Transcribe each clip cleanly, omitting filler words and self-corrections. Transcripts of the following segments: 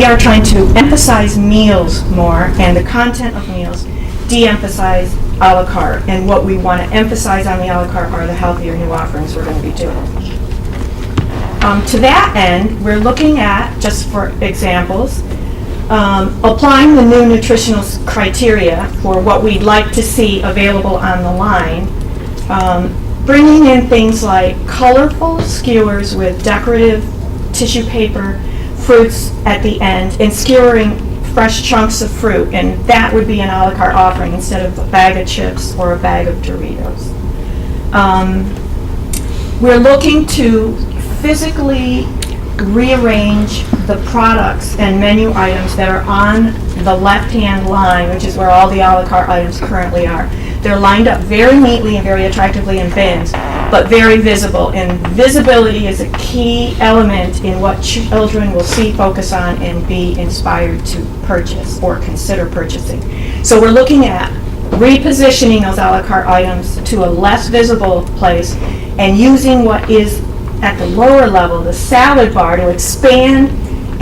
we are trying to emphasize meals more and the content of meals, de-emphasize a la carte. And what we want to emphasize on the a la carte are the healthier new offerings we're going to be doing. To that end, we're looking at, just for examples, applying the new nutritional criteria for what we'd like to see available on the line, bringing in things like colorful skewers with decorative tissue paper, fruits at the end, and skewering fresh chunks of fruit, and that would be an a la carte offering instead of a bag of chips or a bag of Doritos. We're looking to physically rearrange the products and menu items that are on the left-hand line, which is where all the a la carte items currently are. They're lined up very neatly and very attractively in bins, but very visible. And visibility is a key element in what children will see, focus on, and be inspired to purchase or consider purchasing. So we're looking at repositioning those a la carte items to a less visible place and using what is at the lower level, the salad bar, to expand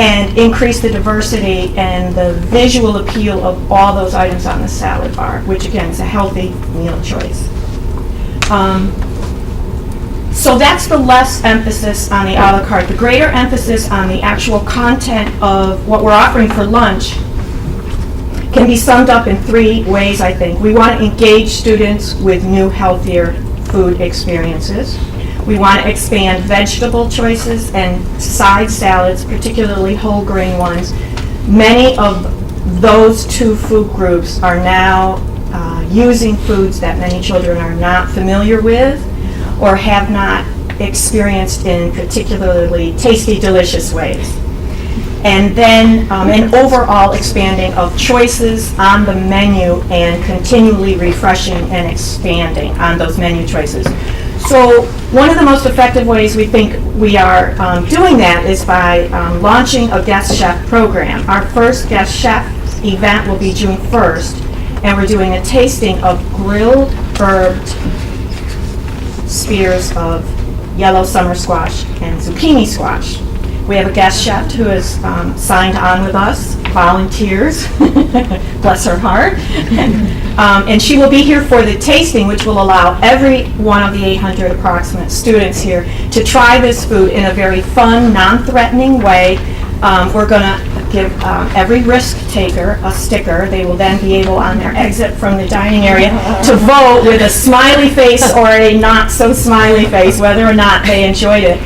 and increase the diversity and the visual appeal of all those items on the salad bar, which again is a healthy meal choice. So that's the less emphasis on the a la carte. The greater emphasis on the actual content of what we're offering for lunch can be summed up in 3 ways, I think. We want to engage students with new, healthier food experiences. We want to expand vegetable choices and side salads, particularly whole grain ones. Many of those 2 food groups are now using foods that many children are not familiar with or have not experienced in particularly tasty, delicious ways. And then an overall expanding of choices on the menu and continually refreshing and expanding on those menu choices. So one of the most effective ways we think we are doing that is by launching a guest chef program. Our first guest chef event will be June 1st, and we're doing a tasting of grilled herbed spears of yellow summer squash and zucchini squash. We have a guest chef who has signed on with us, volunteers, bless her heart. And she will be here for the tasting, which will allow every one of the 800 approximate students here to try this food in a very fun, non-threatening way. We're going to give every risk taker a sticker. They will then be able, on their exit from the dining area, to vote with a smiley face or a not so smiley face, whether or not they enjoyed it.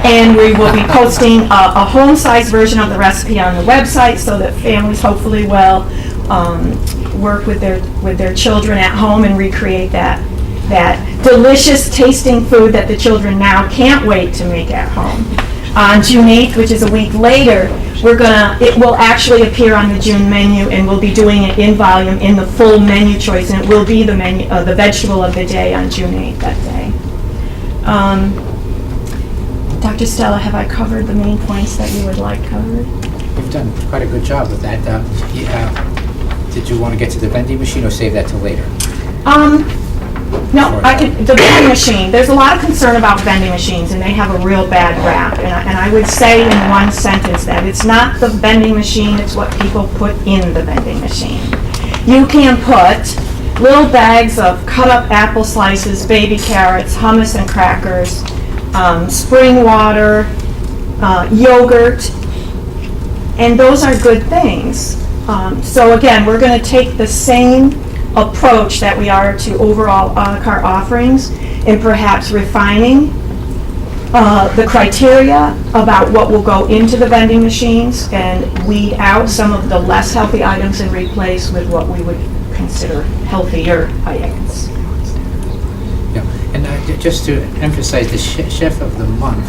And we will be posting a home-sized version of the recipe on the website so that families hopefully will work with their children at home and recreate that delicious tasting food that the children now can't wait to make at home. On June 8th, which is a week later, it will actually appear on the June menu, and we'll be doing it in volume in the full menu choice, and it will be the vegetable of the day on June 8th that day. Dr. Stella, have I covered the main points that you would like covered? You've done quite a good job with that. Did you want to get to the vending machine or save that till later? No, the vending machine, there's a lot of concern about vending machines, and they have a real bad rap. And I would say in one sentence that it's not the vending machine, it's what people put in the vending machine. You can put little bags of cut up apple slices, baby carrots, hummus and crackers, spring water, yogurt, and those are good things. So again, we're going to take the same approach that we are to overall a la carte offerings and perhaps refining the criteria about what will go into the vending machines and weed out some of the less healthy items and replace with what we would consider healthier items. Yeah, and just to emphasize the chef of the month,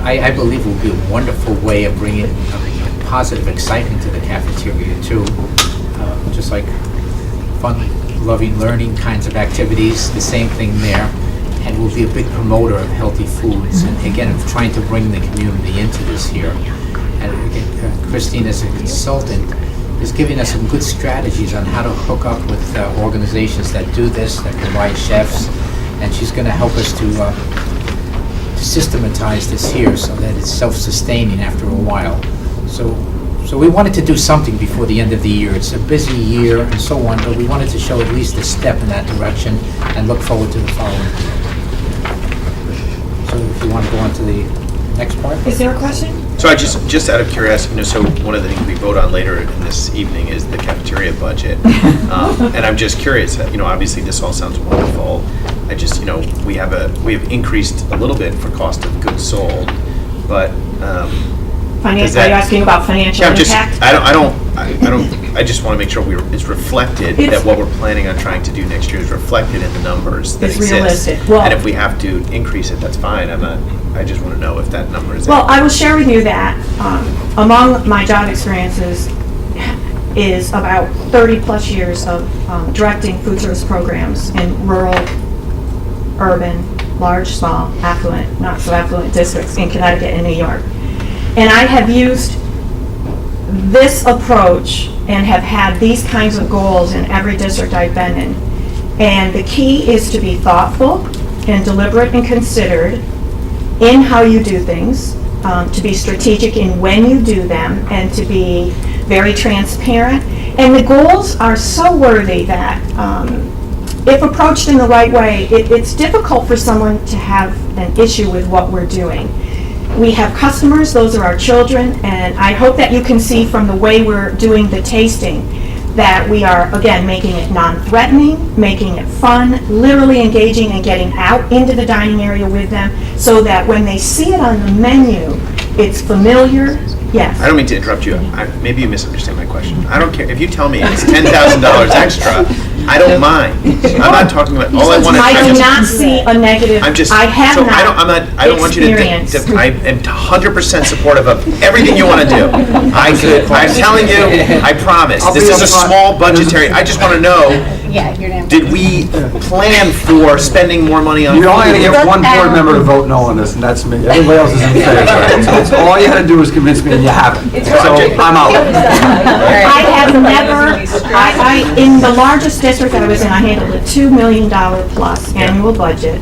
I believe will be a wonderful way of bringing positive excitement to the cafeteria too. Just like fun, loving, learning kinds of activities, the same thing there, and will be a big promoter of healthy foods. And again, of trying to bring the community into this here. And again, Christine, as a consultant, is giving us some good strategies on how to hook up with organizations that do this, that provide chefs, and she's going to help us to systematize this here so that it's self-sustaining after a while. So we wanted to do something before the end of the year. It's a busy year and so on, but we wanted to show at least a step in that direction and look forward to the following year. So if you want to go on to the next part? Is there a question? So I just out of curiosity, so one of the things we vote on later in this evening is the cafeteria budget. And I'm just curious, obviously this all sounds wonderful. I just, we have increased a little bit for cost of goods sold, but Are you asking about financial impact? I just want to make sure it's reflected that what we're planning on trying to do next year is reflected in the numbers that It's exist. realistic. Well- And if we have to increase it, that's fine. I just want to know if that number is. Well, I will share with you that among my job experiences is about 30-plus years of directing food service programs in rural, urban, large, small, affluent, not so affluent districts in Connecticut and New York. And I have used this approach and have had these kinds of goals in every district I've been in. And the key is to be thoughtful and deliberate and considered in how you do things, to be strategic in when you do them, and to be very transparent. And the goals are so worthy that if approached in the right way, it's difficult for someone to have an issue with what we're doing. We have customers, those are our children, and I hope that you can see from the way we're doing the tasting that we are, again, making it non-threatening, making it fun, literally engaging and getting out into the dining area with them so that when they see it on the menu, it's familiar. Yes. I don't mean to interrupt you. Maybe you misunderstand my question. I don't care. If you tell me it's $10,000 extra, I don't mind. I'm not talking about, all I want to. I do not see a negative. I'm just, I have so not I don't want you to, experienced. I am 100% supportive of everything you want to do. I'm telling you, I promise, this is a small budgetary, I just want to know, Yeah, your name. did we plan for spending more money on food? You're only going to get one board member to vote no on this, and that's me. Everybody else is in favor. So it's all you had to do was convince me, and you haven't. So I'm out. I have never, in the largest district I was in, I handled a $2 million plus annual budget,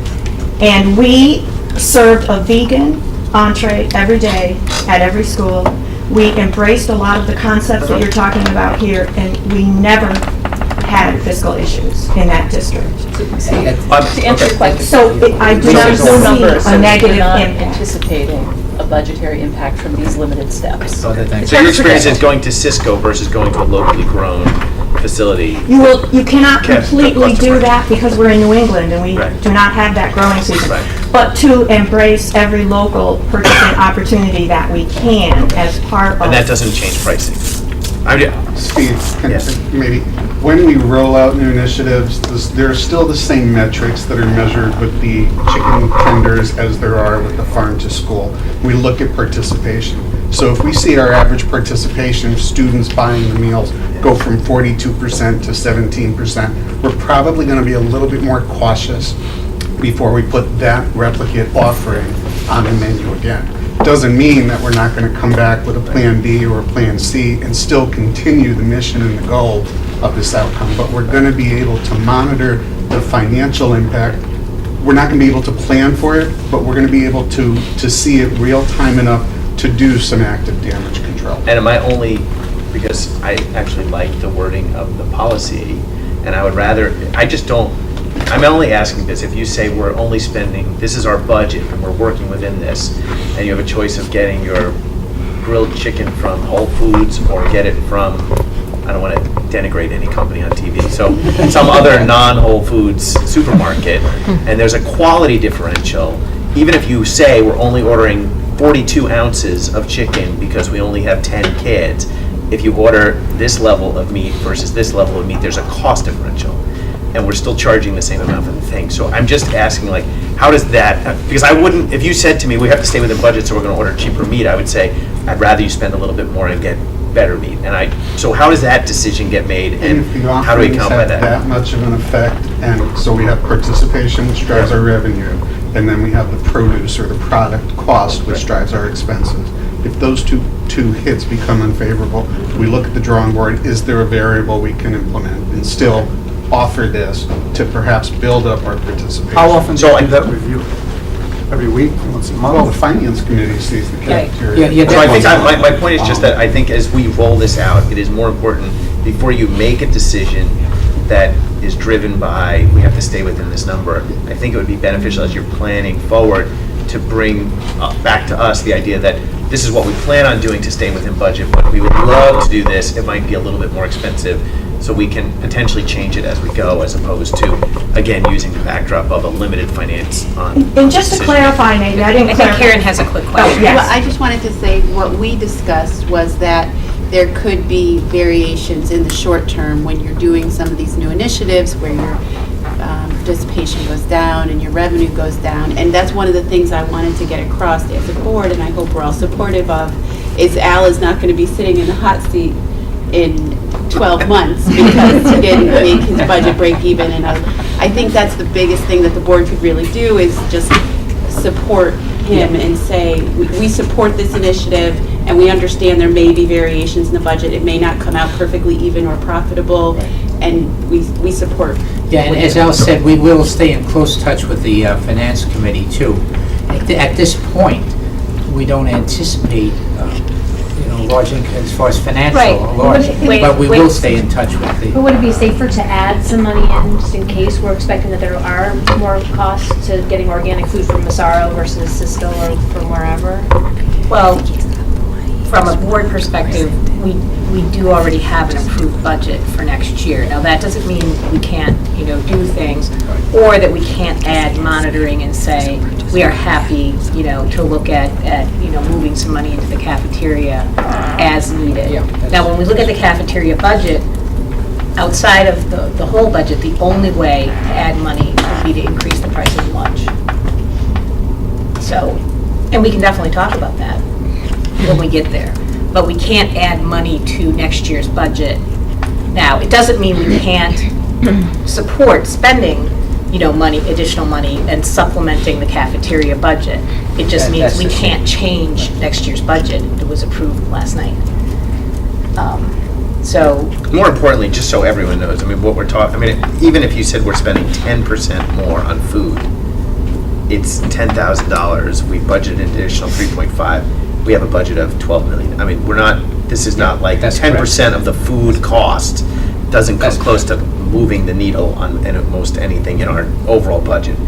and we served a vegan entree every day at every school. We embraced a lot of the concepts that you're talking about here, and we never had fiscal issues in that district. To answer your question. So I do not There's no numbers, see so a we're negative not impact. anticipating a budgetary impact from these limited steps. Other than- So your experience is going to Cisco versus going to a locally grown facility? You cannot Can't completely cost do of that because we're in New England and we Right. do not have that growing season. Right. But to embrace every local purchasing opportunity that we can as part of. And that doesn't change pricing? Steve, Yes. maybe, when we roll out new initiatives, there are still the same metrics that are measured with the chicken tenders as there are with the farm to school. We look at participation. So if we see our average participation of students buying the meals go from 42% to 17%, we're probably going to be a little bit more cautious before we put that replicate offering on the menu again. Doesn't mean that we're not going to come back with a plan B or a plan C and still continue the mission and the goal of this outcome, but we're going to be able to monitor the financial impact. We're not going to be able to plan for it, but we're going to be able to see it real time enough to do some active damage control. And am I only, because I actually like the wording of the policy, and I would rather, I'm only asking this, if you say we're only spending, this is our budget, and we're working within this, and you have a choice of getting your grilled chicken from Whole Foods or get it from, I don't want to denigrate any company on TV, so some other non-Whole Foods supermarket, and there's a quality differential, even if you say we're only ordering 42 ounces of chicken because we only have 10 kids, if you order this level of meat versus this level of meat, there's a cost differential. And we're still charging the same amount for the thing. So I'm just asking, like, how does that, because I wouldn't, if you said to me, we have to stay within budget, so we're gonna order cheaper meat, I would say, I'd rather you spend a little bit more and get better meat. So how does that decision get made, and if the how do we offerings account by have that? that much of an effect, and so we have participation, which drives our revenue, and then we have the produce or the product cost, which drives our expenses. If those two hits become unfavorable, we look at the drawing board, is there a variable we can implement and still offer this to perhaps build up our participation? How often do So you do that review? every week, once a Well, the month. finance committee sees the cafeteria. Yeah, So I think, that's- my point is just that I think as we roll this out, it is more important, before you make a decision that is driven by, we have to stay within this number, I think it would be beneficial as you're planning forward to bring back to us the idea that this is what we plan on doing to stay within budget, but we would love to do this, it might be a little bit more expensive, so we can potentially change it as we go, as opposed to, again, using the backdrop of a limited finance on. And just to decision. clarify, maybe, I didn't I clarify. think Karen has a quick question. Oh, yes. Well, I just wanted to say, what we discussed was that there could be variations in the short term when you're doing some of these new initiatives where your participation goes down and your revenue goes down. And that's one of the things I wanted to get across as a board, and I hope we're all supportive of, is Al is not going to be sitting in the hot seat in 12 months because he didn't make his budget break even. And I think that's the biggest thing that the board could really do, is just support him and say, we support this initiative and we understand there may be variations in the budget. It may not come out perfectly even or profitable, and we support. Yeah, and as Al said, we will stay in close touch with the Finance Committee, too. At this point, we don't anticipate, large, as far as financial, Right. large, Wait, but we wait. will stay in touch with But the, would it be safer to add some money in, just in case we're expecting that there are more costs to getting organic food from Massaro versus Cisco or from wherever? Well, from a board perspective, we do already have an approved budget for next year. Now, that doesn't mean we can't, do things, or that we can't add monitoring and say, we are happy, to look at, moving some money into the cafeteria as needed. Yeah, that's- Now, when we look at the cafeteria budget, outside of the whole budget, the only way to add money would be to increase the price of lunch. So, and we can definitely talk about that when we get there. But we can't add money to next year's budget. Now, it doesn't mean we can't support spending, money, additional money, and supplementing the cafeteria budget. It just means That's we the same. can't change next year's budget. It was approved last night. So, More importantly, just so everyone knows, what we're talking, even if you said we're spending 10% more on food, it's $10,000. We budgeted an additional 3.5. We have a budget of 12 million. We're not, this is not like That's 10% of the food cost doesn't come That's close to moving the needle on most anything in our overall budget.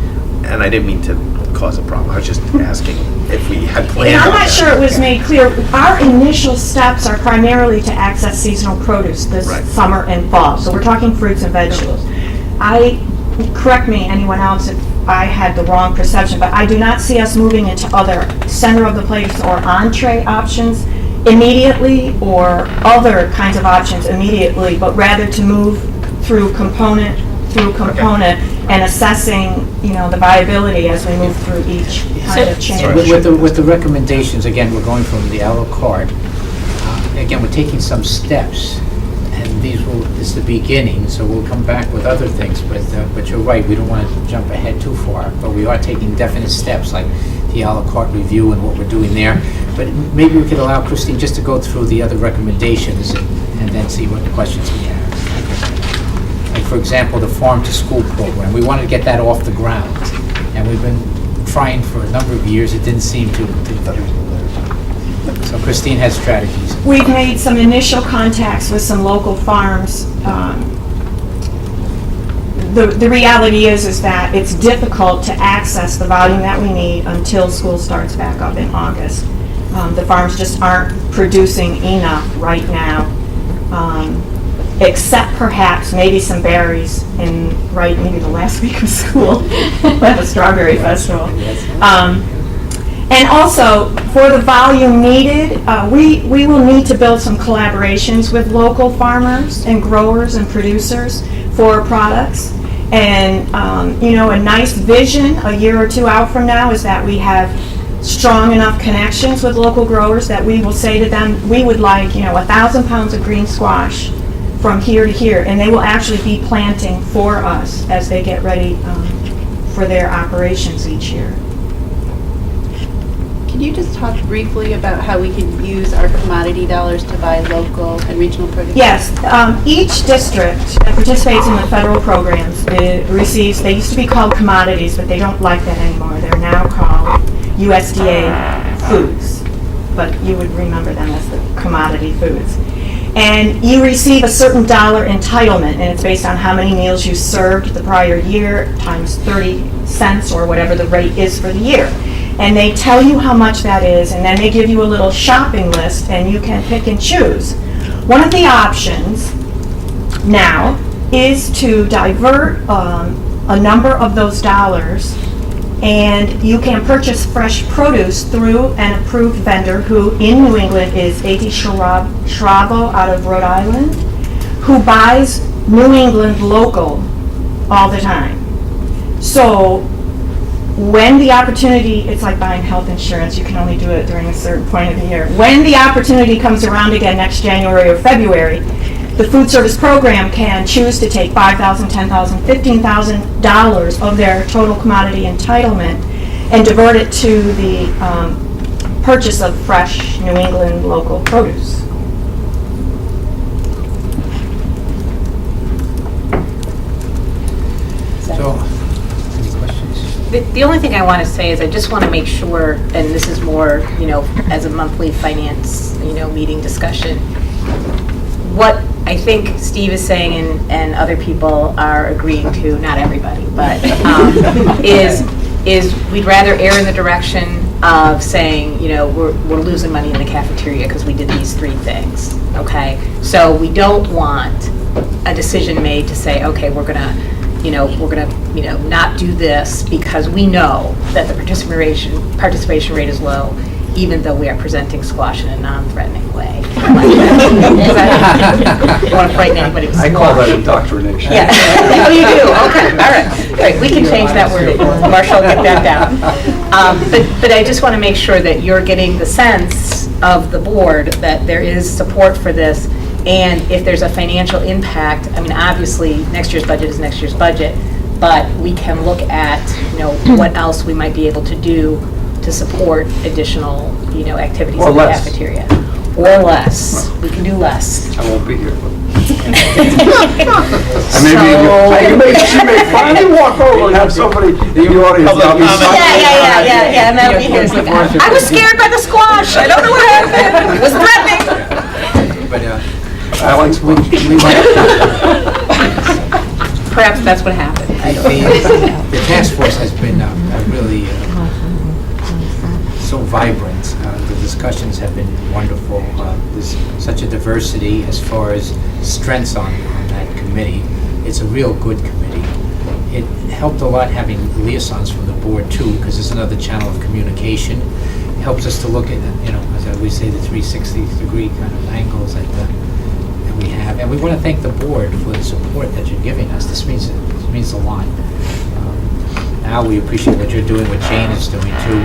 And I didn't mean to cause a problem. I was just asking if we had planned And on I'm that. not sure it was made clear, our initial steps are primarily to access seasonal produce this Right. summer and fall. So we're talking fruits and vegetables. Correct me, anyone else, if I had the wrong perception, but I do not see us moving into other center of the plate or entree options immediately, or other kinds of options immediately, but rather to move through component and assessing, the viability as we move through each kind of change. with the recommendations, again, we're going from the a la carte. Again, we're taking some steps, and this is the beginning, so we'll come back with other things, but you're right, we don't want to jump ahead too far, but we are taking definite steps, like the a la carte review and what we're doing there. But maybe we could allow Christine just to go through the other recommendations and then see what questions we have. Like, for example, the farm-to-school program, we wanted to get that off the ground, and we've been trying for a number of years, it didn't seem to. So Christine has strategies. We've made some initial contacts with some local farms. The reality is that it's difficult to access the volume that we need until school starts back up in August. The farms just aren't producing enough right now, except perhaps maybe some berries in maybe the last week of school. We'll have a strawberry festival. And also, for the volume needed, we will need to build some collaborations with local farmers and growers and producers for products. And, a nice vision a year or two out from now is that we have strong enough connections with local growers that we will say to them, we would like, 1,000 pounds of green squash from here to here. And they will actually be planting for us as they get ready for their operations each year. Can you just talk briefly about how we can use our commodity dollars to buy local and regional produce? Yes, each district that participates in the federal programs receives, they used to be called commodities, but they don't like that anymore. They're now called USDA foods, but you would remember them as the commodity foods. And you receive a certain dollar entitlement, and it's based on how many meals you served the prior year times 30 cents or whatever the rate is for the year. And they tell you how much that is, and then they give you a little shopping list, and you can pick and choose. One of the options now is to divert a number of those dollars, and you can purchase fresh produce through an approved vendor who in New England is A.T. Shrabo out of Rhode Island, who buys New England local all the time. So when the opportunity, it's like buying health insurance, you can only do it during a certain point of the year. When the opportunity comes around again next January or February, the food service program can choose to take $5,000, $10,000, $15,000 of their total commodity entitlement and divert it to the purchase of fresh New England local produce. So, any questions? The only thing I want to say is I just want to make sure, and this is more, as a monthly finance, meeting discussion, what I think Steve is saying and other people are agreeing to, not everybody, but is we'd rather err in the direction of saying, we're losing money in the cafeteria because we did these 3 things, okay? So we don't want a decision made to say, okay, we're gonna not do this because we know that the participation rate is low, even though we are presenting squash in a non-threatening way. I don't want to frighten anybody with squash. I call that indoctrination. Yeah. Oh, you do? Okay, all right. Great, we can change that word. Marshall, get that down. But I just want to make sure that you're getting the sense of the board that there is support for this, and if there's a financial impact, obviously, next year's budget is next year's budget, but we can look at, what else we might be able to do to support additional, activities Or in the less. cafeteria. Or less. We can do less. I won't be here. So- She may finally walk over and have somebody in the audience. that'll be something. Yeah, and that'll be his. Like, I was scared by the squash. I don't know what happened. It was threatening. But, I like squash. Perhaps that's what happened. I don't know. the task force has been really so vibrant. The discussions have been wonderful. There's such a diversity as far as strengths on that committee. It's a real good committee. It helped a lot having liaisons from the board too, because it's another channel of communication. It helps us to look at, as I always say, the 360-degree kind of angles that we have. And we want to thank the board for the support that you're giving us. This means a lot. Now we appreciate what you're doing, what Jane is doing too.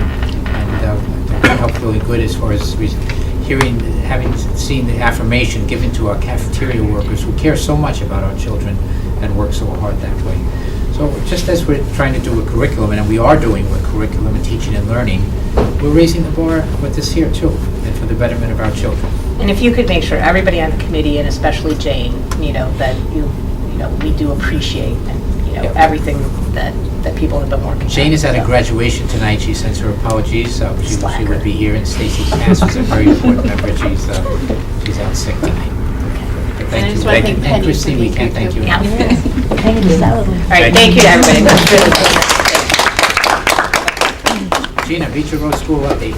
And it helped really good as far as having seen the affirmation given to our cafeteria workers who care so much about our children and work so hard that way. So just as we're trying to do a curriculum, and we are doing a curriculum and teaching and learning, we're raising the bar with this here too, and for the betterment of our children. And if you could make sure everybody on the committee, and especially Jane, that we do appreciate and, everything that people have been working on. Jane is at a So- graduation tonight. She sends her apologies. She would be here, and Stacy Cass is a very important member. She's out sick tonight. But And I thank you. just want to thank Penny And for Christine, we being can't here, thank you too. enough. All right, thank you to everybody. That's really good. Gina, Beecher Road School update.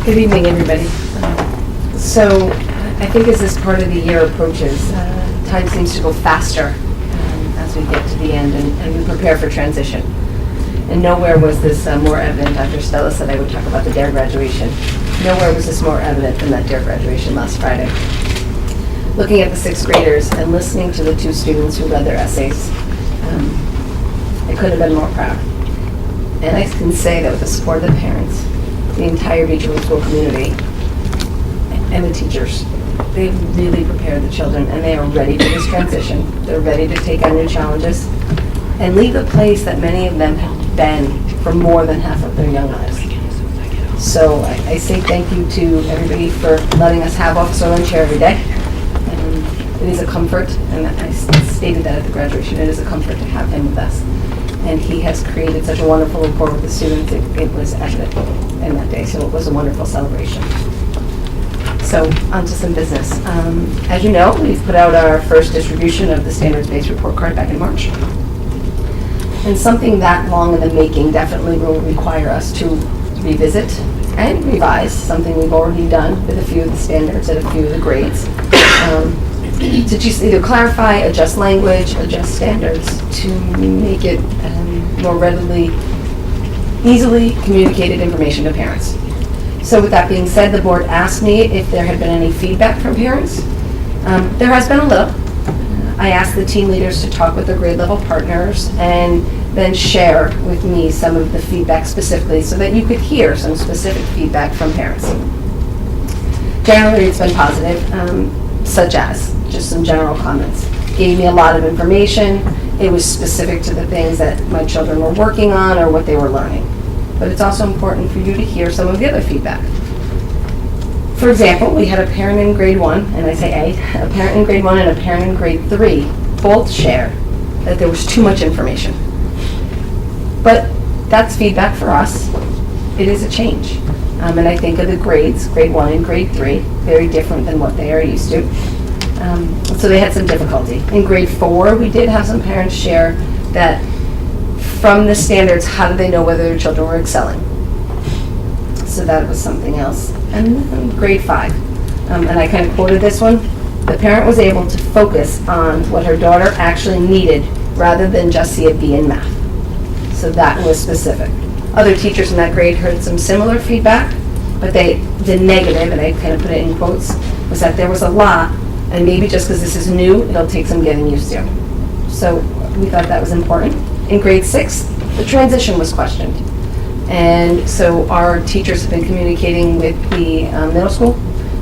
Good evening, everybody. So I think as this part of the year approaches, time seems to go faster as we get to the end and we prepare for transition. And nowhere was this more evident. Dr. Stella said I would talk about the DARE graduation. Nowhere was this more evident than that DARE graduation last Friday. Looking at the 6th graders and listening to the 2 students who read their essays, I couldn't have been more proud. And I can say that with the support of the parents, the entire Beecher Road School community, and the teachers, they've really prepared the children, and they are ready for this transition. They're ready to take on new challenges and leave a place that many of them been for more than half of their young lives. So I say thank you to everybody for letting us have Officer Lynch here every day. It is a comfort, and I stated that at the graduation, it is a comfort to have him with us. And he has created such a wonderful rapport with the students, it was evident in that day, so it was a wonderful celebration. So, on to some business. As you know, we've put out our first distribution of the standards-based report card back in March. And something that long in the making definitely will require us to revisit and revise, something we've already done with a few of the standards and a few of the grades. To just either clarify, adjust language, adjust standards to make it more readily, easily communicated information to parents. So with that being said, the board asked me if there had been any feedback from parents. There has been a little. I asked the team leaders to talk with their grade level partners and then share with me some of the feedback specifically so that you could hear some specific feedback from parents. Generally, it's been positive, such as just some general comments. Gave me a lot of information. It was specific to the things that my children were working on or what they were learning. But it's also important for you to hear some of the other feedback. For example, we had a parent in grade 1, and I say a parent in grade 1 and a parent in grade 3 both shared that there was too much information. But that's feedback for us. It is a change. And I think of the grades, grade 1 and grade 3, very different than what they are used to. So they had some difficulty. In grade 4, we did have some parents share that from the standards, how do they know whether their children were excelling? So that was something else. And then grade 5, and I kind of quoted this one, the parent was able to focus on what her daughter actually needed rather than just see a B in math. So that was specific. Other teachers in that grade heard some similar feedback, but the negative, and I kind of put it in quotes, was that there was a lot, and maybe just because this is new, it'll take some getting used to. So we thought that was important. In grade 6, the transition was questioned. And so our teachers have been communicating with the middle school.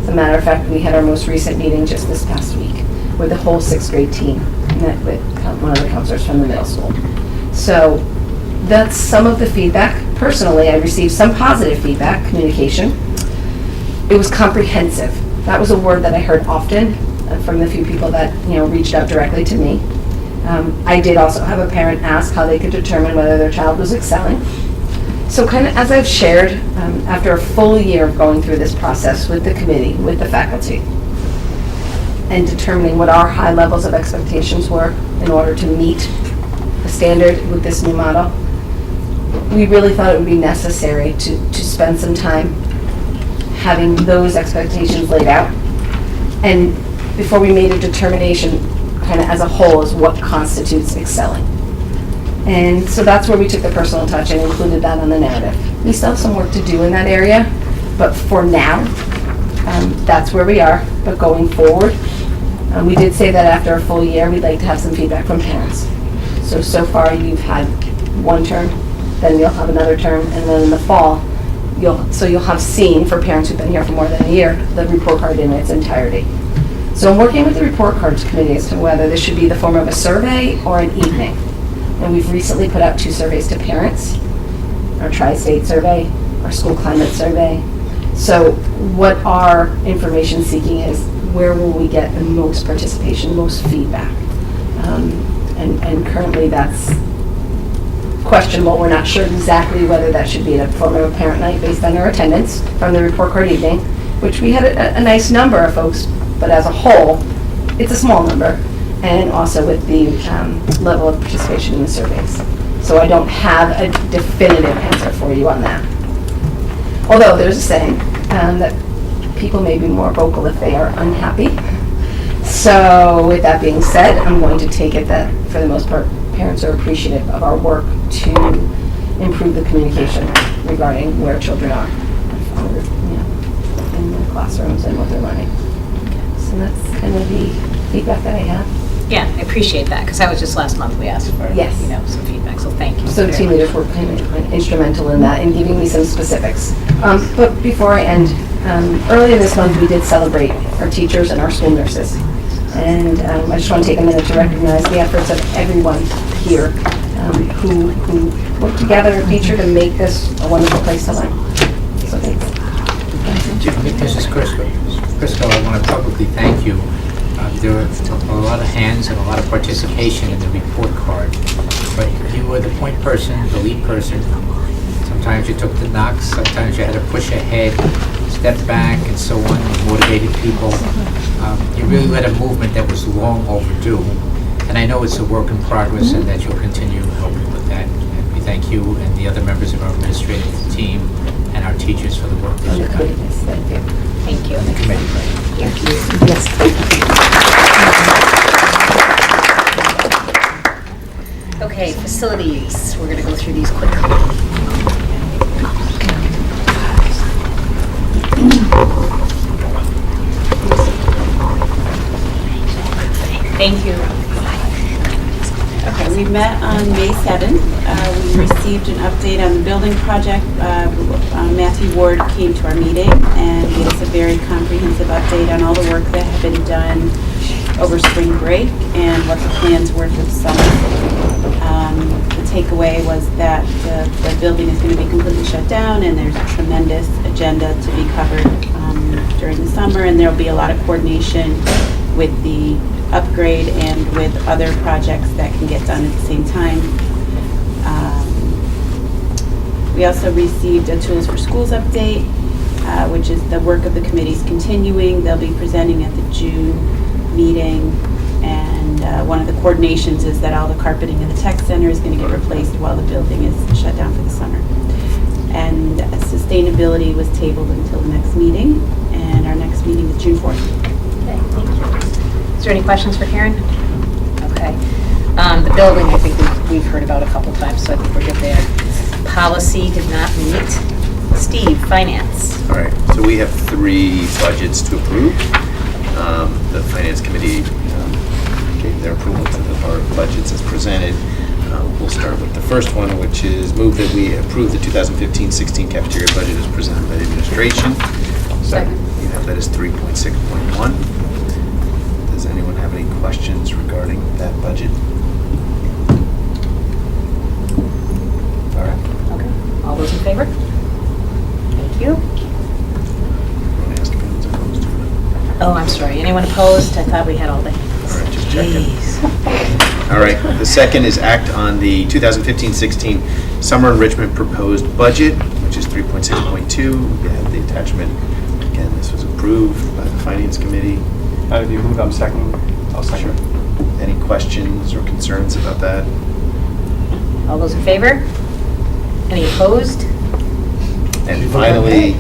As a matter of fact, we had our most recent meeting just this past week with the whole 6th grade team, met with one of the counselors from the middle school. So that's some of the feedback. Personally, I received some positive feedback, communication. It was comprehensive. That was a word that I heard often from the few people that reached out directly to me. I did also have a parent ask how they could determine whether their child was excelling. So kind of as I've shared, after a full year of going through this process with the committee, with the faculty, and determining what our high levels of expectations were in order to meet the standard with this new model, we really thought it would be necessary to spend some time having those expectations laid out. And before we made a determination kind of as a whole as what constitutes excelling. And so that's where we took the personal touch and included that on the narrative. We still have some work to do in that area, but for now, that's where we are. But going forward, we did say that after a full year, we'd like to have some feedback from parents. So far you've had one term, then you'll have another term, and then in the fall, you'll have seen, for parents who've been here for more than a year, the report card in its entirety. So I'm working with the report cards committee as to whether this should be the form of a survey or an evening. And we've recently put out 2 surveys to parents, our tri-state survey, our school climate survey. So what our information seeking is, where will we get the most participation, most feedback? And currently that's questionable. We're not sure exactly whether that should be in a form of a parent night based on our attendance from the report card evening, which we had a nice number of folks, but as a whole, it's a small number, and also with the level of participation in the surveys. So I don't have a definitive answer for you on that. Although there's a saying that people may be more vocal if they are unhappy. So with that being said, I'm going to take it that for the most part, parents are appreciative of our work to improve the communication regarding where children are in the classrooms and what they're learning. So that's kind of the feedback that I have. Yeah, I appreciate that, because that was just last month we asked for, Yes. some feedback, so thank you. So team leaders were kind of instrumental in that, in giving me some specifics. But before I end, earlier this month we did celebrate our teachers and our school nurses. And I just want to take a minute to recognize the efforts of everyone here who worked together in the future to make this a wonderful place to learn. So thanks. Mrs. Crisco, I want to publicly thank you. There were a lot of hands and a lot of participation in the report card, but you were the point person, the lead person. Sometimes you took the knocks, sometimes you had to push ahead, step back, and so on, and motivated people. You really led a movement that was long overdue, and I know it's a work in progress and that you'll continue helping with that. And we thank you and the other members of our administrative team and our teachers for the work that you've done. Thank you. Thank you. And the committee. Thank you. Yes. Okay, facilities, we're gonna go through these quickly. Thank you. Okay, we met on May 7th. We received an update on the building project. Matthew Ward came to our meeting and gave us a very comprehensive update on all the work that had been done over spring break and what the plans were for the summer. The takeaway was that the building is going to be completely shut down and there's a tremendous agenda to be covered during the summer, and there'll be a lot of coordination with the upgrade and with other projects that can get done at the same time. We also received a Tools for Schools update, which is the work of the committees continuing. They'll be presenting at the June meeting, and one of the coordinations is that all the carpeting in the tech center is going to get replaced while the building is shut down for the summer. And sustainability was tabled until the next meeting, and our next meeting is June 4th. Okay, thank you. Is there any questions for Karen? Okay. The building, I think we've heard about a couple times, so I think we're good there. Policy did not meet. Steve, finance. All right, so we have 3 budgets to approve. The Finance Committee gave their approval to our budgets as presented. We'll start with the first one, which is move that we approve the 2015-16 cafeteria budget as presented by the administration. Second. You have that as 3.6.1. Does anyone have any questions regarding that budget? All right. Okay. All those in favor? Thank you. Want to ask if anyone's opposed to it? Oh, I'm sorry. Anyone opposed? I thought we had all the hands. All right, just checking. Jeez. All right, the second is act on the 2015-16 summer enrichment proposed budget, which is 3.6.2. You have the attachment. Again, this was approved by the Finance Committee. If you move, I'm second. I'll second. Any questions or concerns about that? All those in favor? Any opposed? And finally,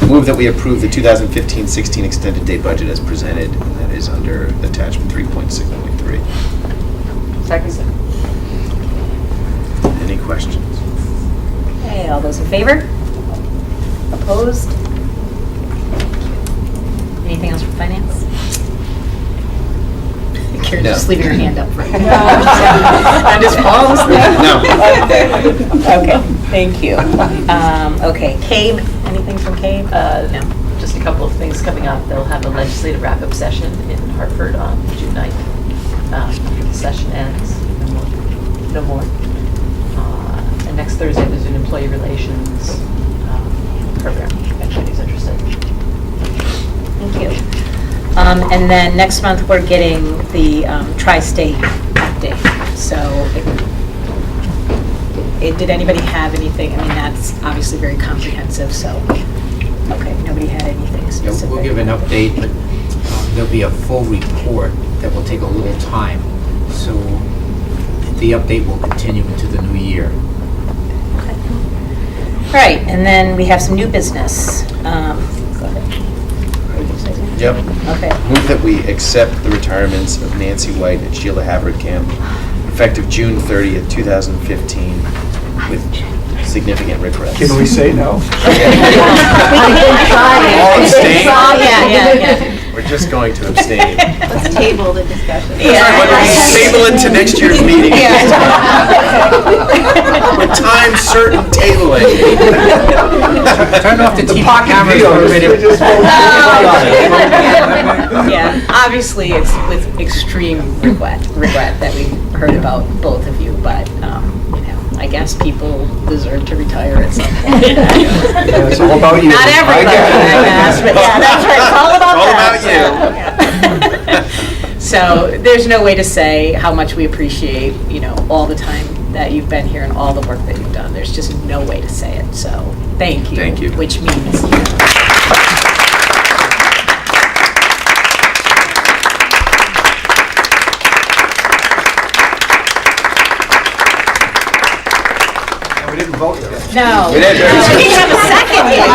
move that we approve the 2015-16 extended day budget as presented, and that is under attachment 3.6.3. Second. Any questions? Okay, all those in favor? Opposed? Anything else from finance? Karen's No. just leaving her hand up. I'm just falling asleep. No. Okay, thank you. Okay, CABE, anything from CABE? No, just a couple of things coming up. They'll have a legislative wrap-up session in Hartford on June 9th. After the session ends, no more. And next Thursday, there's an employee relations program, if anybody's interested. Thank you. And then next month, we're getting the tri-state update. So did anybody have anything? I mean, that's obviously very comprehensive, so, okay, nobody had anything Yeah, specific. we'll give an update, but there'll be a full report that will take a little time. So the update will continue into the new year. Okay. All right, and then we have some new business. Go ahead. Yep. Okay. Move that we accept the retirements of Nancy White and Sheila Haverkamp effective June 30th, 2015, with significant regrets. Can we say no? All abstain? Yeah. We're just going to abstain. Let's table the discussion. Table it to next year's meeting. With time certain tabling. Turn off the TV cameras video, for a minute. just won't- Yeah, obviously, it's with extreme regret that we heard about both of you, but I guess people deserve to retire at some point. Yeah, it's all about you. Not everybody, I guess, but yeah, that's right, it's all about All that. about you. So there's no way to say how much we appreciate, all the time that you've been here and all the work that you've done. There's just no way to say it, so thank you. Thank you. Which means, And we didn't vote yet. no. We didn't. We need to have a second here.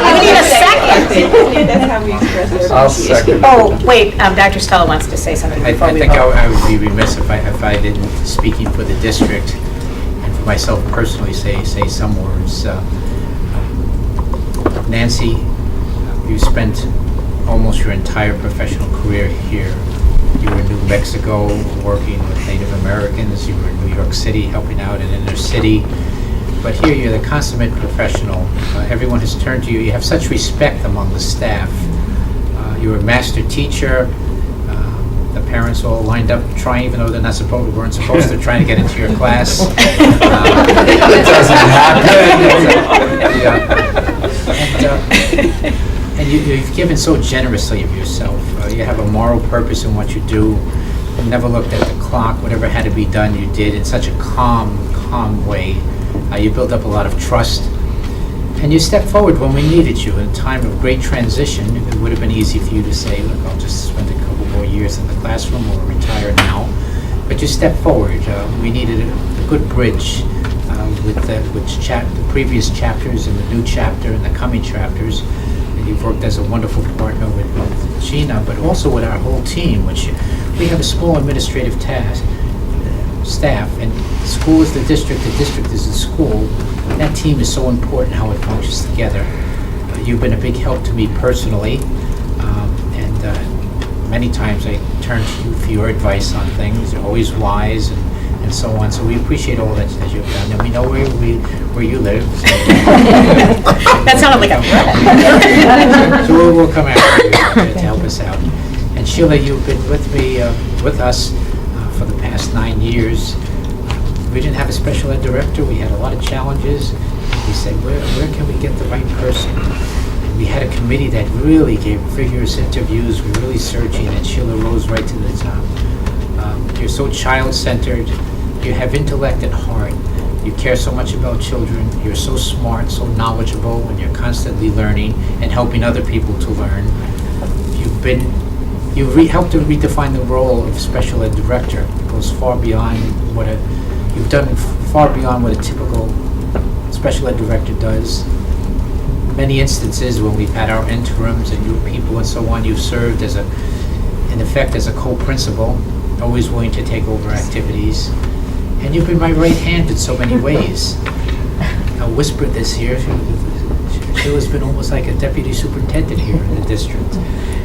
We need a second. That's how we express I'll second. Oh, wait, Dr. Stella wants to say something I before we think vote. I would be remiss if I didn't, speaking for the district, and for myself personally, say some words. Nancy, you spent almost your entire professional career here. You were in New Mexico working with Native Americans, you were in New York City helping out in inner city, but here you're the consummate professional. Everyone has turned to you. You have such respect among the staff. You're a master teacher. The parents all lined up trying, even though they're not supposed, weren't supposed to, trying to get into your class. It doesn't happen. And you've given so generously of yourself. You have a moral purpose in what you do. You never looked at the clock. Whatever had to be done, you did in such a calm way. You built up a lot of trust. And you stepped forward when we needed you. In a time of great transition, it would have been easy for you to say, look, I'll just spend a couple more years in the classroom or retire now. But you stepped forward. We needed a good bridge with the previous chapters and the new chapter and the coming chapters. And you've worked as a wonderful partner with Gina, but also with our whole team, which we have a small administrative staff, and the school is the district is the school. That team is so important, how it functions together. You've been a big help to me personally, and many times I turn to you for your advice on things. You're always wise and so on. So we appreciate all that you've done, and we know where you live. So That sounded like a threat. so we'll come after you to help us out. And Sheila, you've been with us for the past 9 years. We didn't have a special ed director. We had a lot of challenges. We said, where can we get the right person? And we had a committee that really gave vigorous interviews. We were really searching, and Sheila rose right to the top. You're so child-centered. You have intellect at heart. You care so much about children. You're so smart, so knowledgeable, and you're constantly learning and helping other people to learn. You've helped to redefine the role of special ed director. It goes far beyond you've done far beyond what a typical special ed director does. Many instances when we've had our interims and new people and so on, you've served in effect as a co-principal, always willing to take over activities. And you've been my right hand in so many ways. I whispered this here. Sheila's been almost like a deputy superintendent here in the district.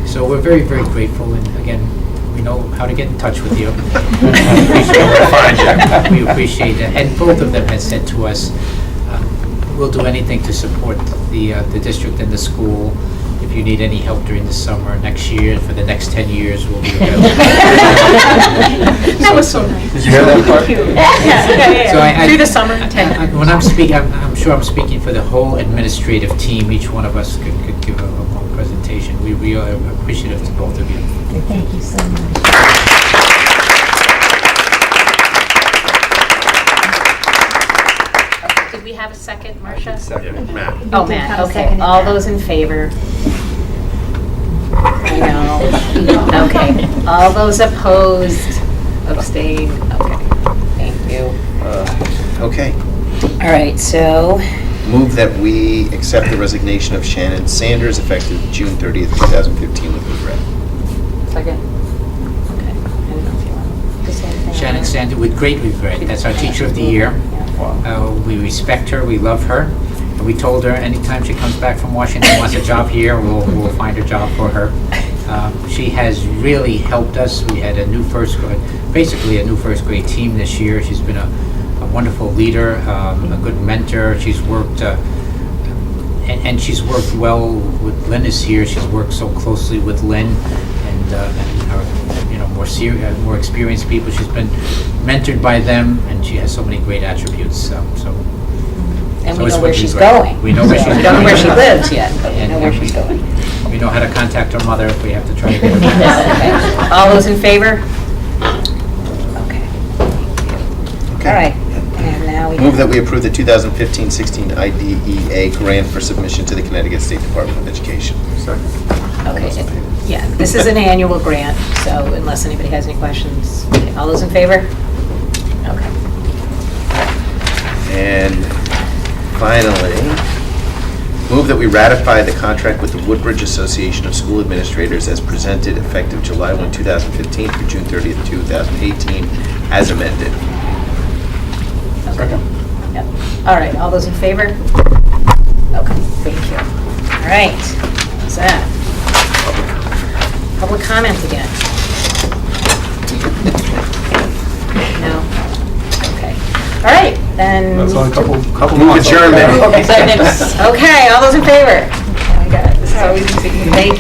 So we're very, very grateful, and again, we know how to get in touch with you. We appreciate it. And both of them have said to us, we'll do anything to support the district and the school. If you need any help during the summer, next year, for the next 10 years, we'll be available. That was so nice. Did you hear that part? Yeah. Through the summer, 10. When I'm speaking, I'm sure I'm speaking for the whole administrative team. Each one of us could give a long presentation. We are appreciative to both of you. Thank you so much. Did we have a second, Marcia? Second. Matt. Oh, We did Matt, have a okay. second in All that. those in favor? I know. Okay. All those opposed? Abstain? Okay. Thank you. Okay. All right, so, Move that we accept the resignation of Shannon Sanders effective June 30th, 2015 with regret. second. Okay. I don't know if you want to say anything. Shannon Sanders, with great regret. That's our teacher of the year. We respect her, we love her. And we told her anytime she comes back from Washington and wants a job here, we'll find a job for her. She has really helped us. We had basically a new first grade team this year. She's been a wonderful leader, a good mentor. She's worked, and she's worked well with Lynn is here. She's worked so closely with Lynn and more experienced people. She's been mentored by them, and she has so many great attributes, so. And so we it's know where would be she's great. going. We know where she's going. We don't know where she lives yet, but we And know where we- she's going. We know how to contact her mother if we have to try to get her Okay. back. All those in favor? Okay. Okay. All right, and now we Move that we approve the 2015-16 IDEA grant for submission to the Connecticut State Department of Education. Okay, yeah, this is an annual grant, so unless anybody has any questions, all those in favor? Okay. And finally, move that we ratify the contract with the Woodbridge Association of School Administrators as presented effective July 1, 2015 through June 30th, 2018, as amended. Okay. Yep. All right, all those in favor? Okay, thank you. All right, what's that? Public comment again? No? Okay. All right, then. That's only a couple Move months. adjournment. Okay, all those in favor? Oh my God, this is always, they